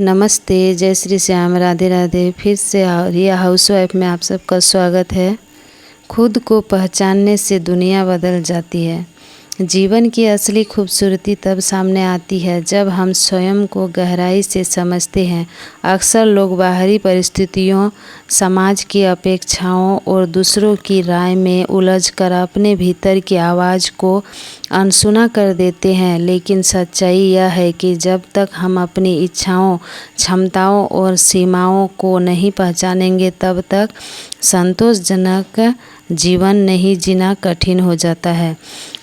नमस्ते, जय श्री श्याम, राधे राधे। फिर से रिया हाउसवाइफ में आप सबका स्वागत है। खुद को पहचानने से दुनिया बदल जाती है। जीवन की असली खूबसूरती तब सामने आती है जब हम स्वयं को गहराई से समझते हैं। अक्सर लोग बाहरी परिस्थितियों, समाज की अपेक्षाओं और दूसरों की राय में उलझकर अपने भीतर की आवाज़ को अनसुना कर देते हैं, लेकिन सच्चाई यह है कि जब तक हम अपनी इच्छाओं, क्षमताओं और सीमाओं को नहीं पहचानेंगे तब तक संतोषजनक जीवन नहीं जीना कठिन हो जाता है।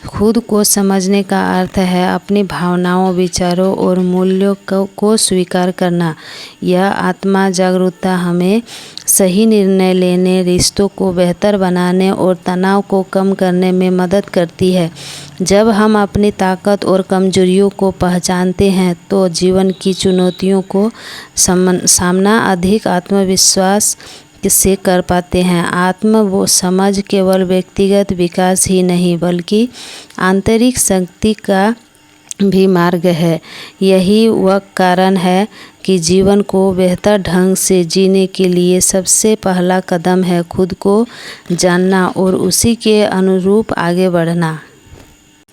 खुद को समझने का अर्थ है अपनी भावनाओं, विचारों और मूल्यों को स्वीकार करना। यह आत्मा जागरूकता हमें सही निर्णय लेने, रिश्तों को बेहतर बनाने और तनाव को कम करने में मदद करती है। जब हम अपनी ताकत और कमजोरियों को पहचानते हैं तो जीवन की चुनौतियों को सामना अधिक आत्मविश्वास से कर पाते हैं। वो समझ केवल व्यक्तिगत विकास ही नहीं बल्कि आंतरिक शक्ति का भी मार्ग है। यही वह कारण है कि जीवन को बेहतर ढंग से जीने के लिए सबसे पहला कदम है खुद को जानना और उसी के अनुरूप आगे बढ़ना।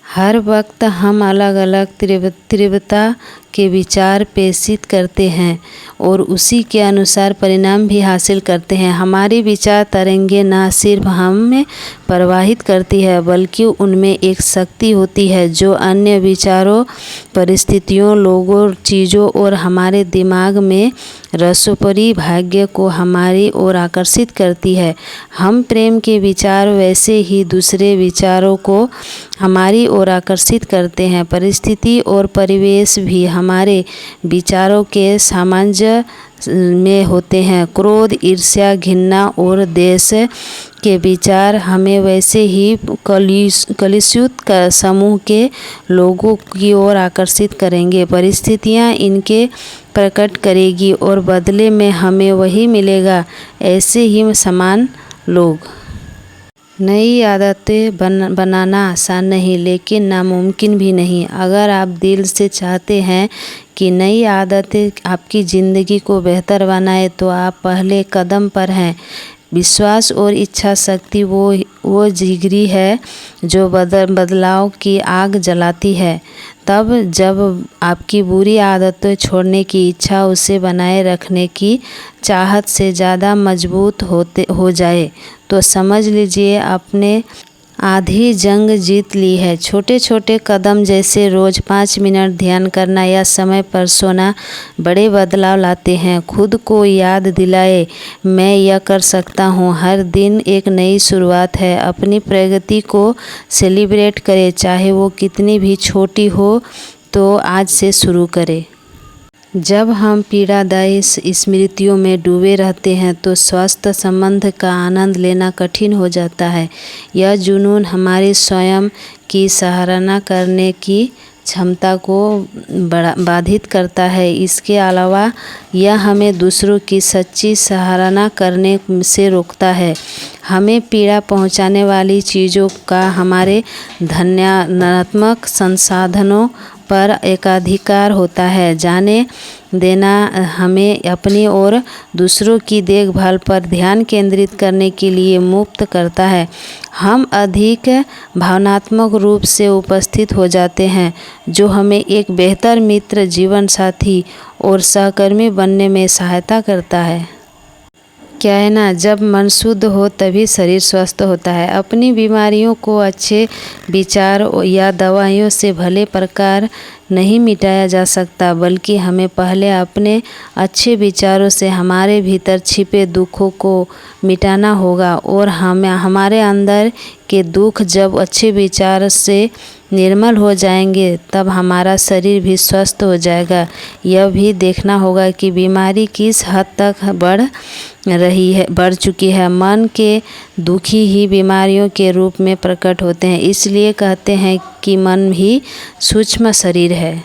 हर वक्त हम अलग अलग तीव्रता के विचार प्रेषित करते हैं और उसी के अनुसार परिणाम भी हासिल करते हैं। हमारी विचार तरंगें न सिर्फ हमें प्रवाहित करती है बल्कि उनमें एक शक्ति होती है जो अन्य विचारों, परिस्थितियों, लोगों, चीज़ों और हमारे दिमाग में रसोपरी भाग्य को हमारी ओर आकर्षित करती है। हम प्रेम के विचार वैसे ही दूसरे विचारों को हमारी ओर आकर्षित करते हैं। परिस्थिति और परिवेश भी हमारे विचारों के सामंजस्य में होते हैं। क्रोध, ईर्ष्या, घृणा और द्वेष के विचार हमें वैसे ही कलुषित समूह के लोगों की ओर आकर्षित करेंगे। परिस्थितियाँ इनके प्रकट करेगी और बदले में हमें वही मिलेगा, ऐसे ही समान लोग। नई आदतें बनाना आसान नहीं लेकिन नामुमकिन भी नहीं। अगर आप दिल से चाहते हैं कि नई आदतें आपकी ज़िंदगी को बेहतर बनाए तो आप पहले कदम पर हैं। विश्वास और इच्छा शक्ति वो जिगरी है जो बदलाव की आग जलाती है। तब जब आपकी बुरी आदतें छोड़ने की इच्छा उसे बनाए रखने की चाहत से ज़्यादा मजबूत हो जाए तो समझ लीजिए आपने आधी जंग जीत ली है। छोटे छोटे कदम जैसे रोज़ 5 मिनट ध्यान करना या समय पर सोना बड़े बदलाव लाते हैं। खुद को याद दिलाए, मैं यह कर सकता हूँ। हर दिन एक नई शुरुआत है। अपनी प्रगति को सेलिब्रेट करें, चाहे वो कितनी भी छोटी हो, तो आज से शुरू करें। जब हम पीड़ादायी स्मृतियों में डूबे रहते हैं तो स्वस्थ संबंध का आनंद लेना कठिन हो जाता है। यह जुनून हमारी स्वयं की सराहना करने की क्षमता को बाधित करता है। इसके अलावा यह हमें दूसरों की सच्ची सराहना करने से रोकता है। हमें पीड़ा पहुंचाने वाली चीज़ों का हमारे धनात्मक संसाधनों पर एकाधिकार होता है। जाने देना हमें अपनी और दूसरों की देखभाल पर ध्यान केंद्रित करने के लिए मुक्त करता है। हम अधिक भावनात्मक रूप से उपस्थित हो जाते हैं जो हमें एक बेहतर मित्र, जीवन साथी और सहकर्मी बनने में सहायता करता है। क्या है ना, जब मन शुद्ध हो तभी शरीर स्वस्थ होता है। अपनी बीमारियों को अच्छे विचार या दवाइयों से भले प्रकार नहीं मिटाया जा सकता बल्कि हमें पहले अपने अच्छे विचारों से हमारे भीतर छिपे दुखों को मिटाना होगा। और हमारे अंदर के दुख जब अच्छे विचार से निर्मल हो जाएंगे तब हमारा शरीर भी स्वस्थ हो जाएगा। यह भी देखना होगा कि बीमारी किस हद तक बढ़ चुकी है। मन के दुखी ही बीमारियों के रूप में प्रकट होते हैं। इसलिए कहते हैं कि मन ही सूक्ष्म शरीर है।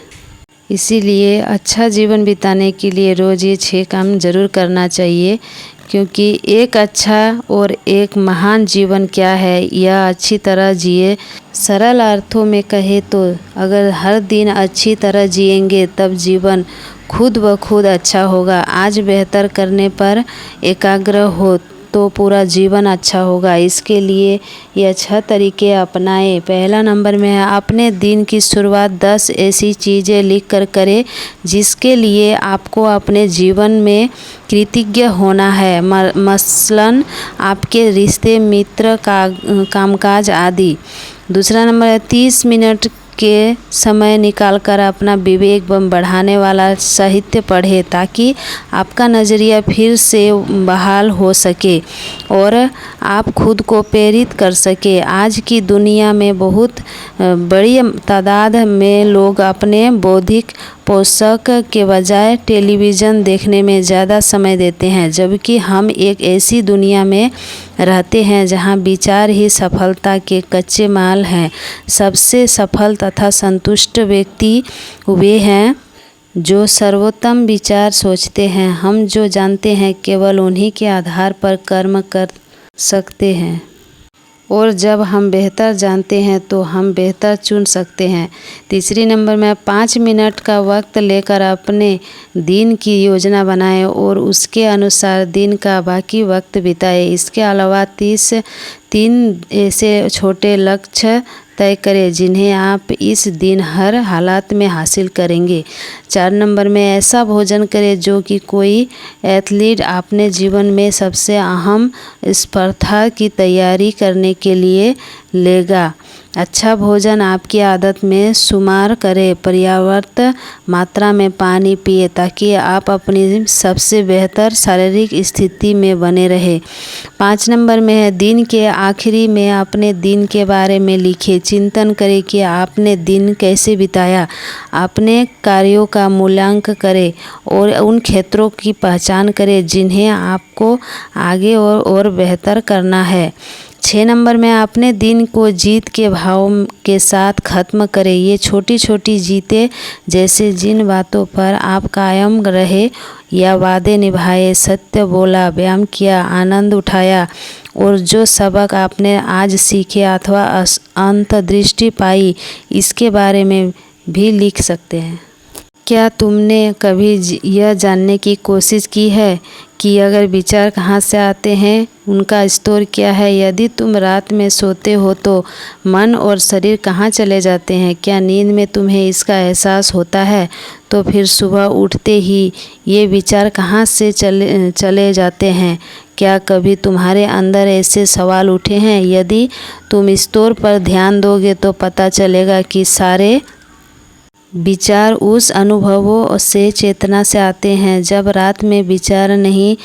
इसीलिए अच्छा जीवन बिताने के लिए रोज़ ये 6 काम ज़रूर करना चाहिए क्योंकि एक अच्छा और एक महान जीवन क्या है, यह अच्छी तरह जिए। सरल अर्थों में कहे तो अगर हर दिन अच्छी तरह जिएंगे तब जीवन खुद ब खुद अच्छा होगा। आज बेहतर करने पर एकाग्र हो तो पूरा जीवन अच्छा होगा। इसके लिए ये 6 तरीके अपनाएं। पहला नंबर में है, अपने दिन की शुरुआत 10 ऐसी चीज़ें लिख कर करें जिसके लिए आपको अपने जीवन में कृतज्ञ होना है, मसलन आपके रिश्ते, मित्र, कामकाज आदि। दूसरा नंबर है, 30 मिनट के समय निकालकर अपना विवेक बढ़ाने वाला साहित्य पढ़ें ताकि आपका नज़रिया फिर से बहाल हो सके और आप खुद को प्रेरित कर सके। आज की दुनिया में बहुत बड़ी तादाद में लोग अपने बौद्धिक पोषक के बजाय टेलीविज़न देखने में ज़्यादा समय देते हैं, जबकि हम एक ऐसी दुनिया में रहते हैं जहां विचार ही सफलता के कच्चे माल हैं। सबसे सफल तथा संतुष्ट व्यक्ति वे हैं जो सर्वोत्तम विचार सोचते हैं। हम जो जानते हैं केवल उन्हीं के आधार पर कर्म कर सकते हैं, और जब हम बेहतर जानते हैं तो हम बेहतर चुन सकते हैं। तीसरी नंबर में 5 मिनट का वक्त लेकर अपने दिन की योजना बनाएं और उसके अनुसार दिन का बाकी वक्त बिताएं। इसके अलावा 3 ऐसे छोटे लक्ष्य तय करें जिन्हें आप इस दिन हर हालात में हासिल करेंगे। 4 नंबर में ऐसा भोजन करें जो कि कोई एथलीट अपने जीवन में सबसे अहम स्पर्धा की तैयारी करने के लिए लेगा। अच्छा भोजन आपकी आदत में शुमार करें। पर्याप्त मात्रा में पानी पिए ताकि आप अपनी सबसे बेहतर शारीरिक स्थिति में बने रहें। 5 नंबर में है, दिन के आखिरी में अपने दिन के बारे में लिखें। चिंतन करें कि आपने दिन कैसे बिताया। अपने कार्यों का मूल्यांकन करें और उन क्षेत्रों की पहचान करें जिन्हें आपको आगे और बेहतर करना है। 6 नंबर में अपने दिन को जीत के भाव के साथ ख़त्म करें। ये छोटी छोटी जीतें, जैसे जिन बातों पर आप कायम रहे या वादे निभाए, सत्य बोला, व्यायाम किया, आनंद उठाया और जो सबक आपने आज सीखे अथवा अंतर्दृष्टि पाई, इसके बारे में भी लिख सकते हैं। क्या तुमने कभी यह जानने की कोशिश की है कि अगर विचार कहाँ से आते हैं, उनका स्रोत क्या है? यदि तुम रात में सोते हो तो मन और शरीर कहाँ चले जाते हैं? क्या नींद में तुम्हें इसका एहसास होता है? तो फिर सुबह उठते ही ये विचार कहाँ से चले जाते हैं? क्या कभी तुम्हारे अंदर ऐसे सवाल उठे हैं? यदि तुम इस तौर पर ध्यान दोगे तो पता चलेगा कि सारे विचार उस अनुभवों से, चेतना से आते हैं। जब रात में विचार नहीं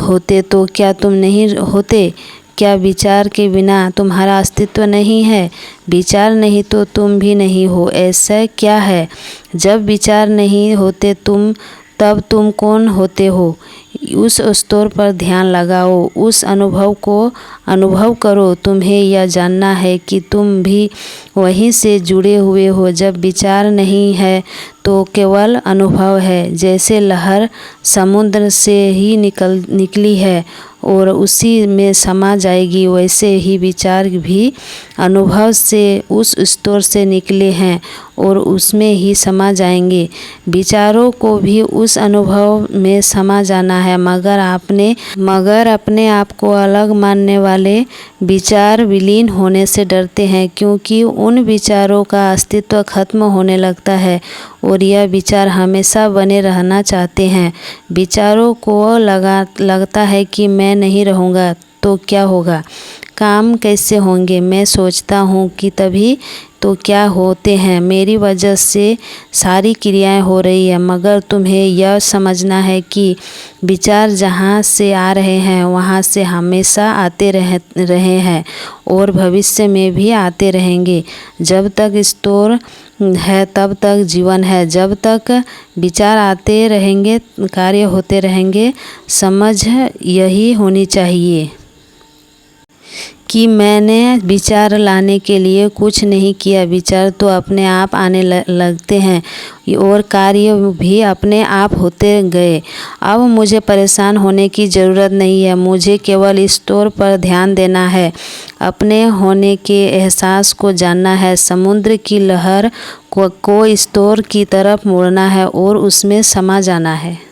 होते तो क्या तुम नहीं होते? क्या विचार के बिना तुम्हारा अस्तित्व नहीं है? विचार नहीं तो तुम भी नहीं हो। ऐसा क्या है? जब विचार नहीं होते तब तुम कौन होते हो? उस स्तर पर ध्यान लगाओ, उस अनुभव को अनुभव करो। तुम्हें यह जानना है कि तुम भी वहीं से जुड़े हुए हो। जब विचार नहीं है तो केवल अनुभव है। जैसे लहर समुद्र से ही निकली है और उसी में समा जाएगी, वैसे ही विचार भी अनुभव से, उस स्तर से निकले हैं और उसमें ही समा जाएंगे। विचारों को भी उस अनुभव में समा जाना है, मगर अपने आप को अलग मानने वाले विचार विलीन होने से डरते हैं, क्योंकि उन विचारों का अस्तित्व खत्म होने लगता है और यह विचार हमेशा बने रहना चाहते हैं। विचारों को लगता है कि मैं नहीं रहूँगा तो क्या होगा, काम कैसे होंगे, मैं सोचता हूँ कि तभी तो क्या होते हैं, मेरी वजह से सारी क्रियाएं हो रही है। मगर तुम्हें यह समझना है कि विचार जहाँ से आ रहे हैं वहाँ से हमेशा आते रहे हैं और भविष्य में भी आते रहेंगे। जब तक स्तर है तब तक जीवन है। जब तक विचार आते रहेंगे, कार्य होते रहेंगे। समझ यही होनी चाहिए कि मैंने विचार लाने के लिए कुछ नहीं किया, विचार तो अपने आप आने लगते हैं और कार्य भी अपने आप होते गए। अब मुझे परेशान होने की ज़रूरत नहीं है, मुझे केवल ईश्वर पर ध्यान देना है, अपने होने के एहसास को जानना है, समुद्र की लहर को ईश्वर की तरफ मोड़ना है और उसमें समा जाना है।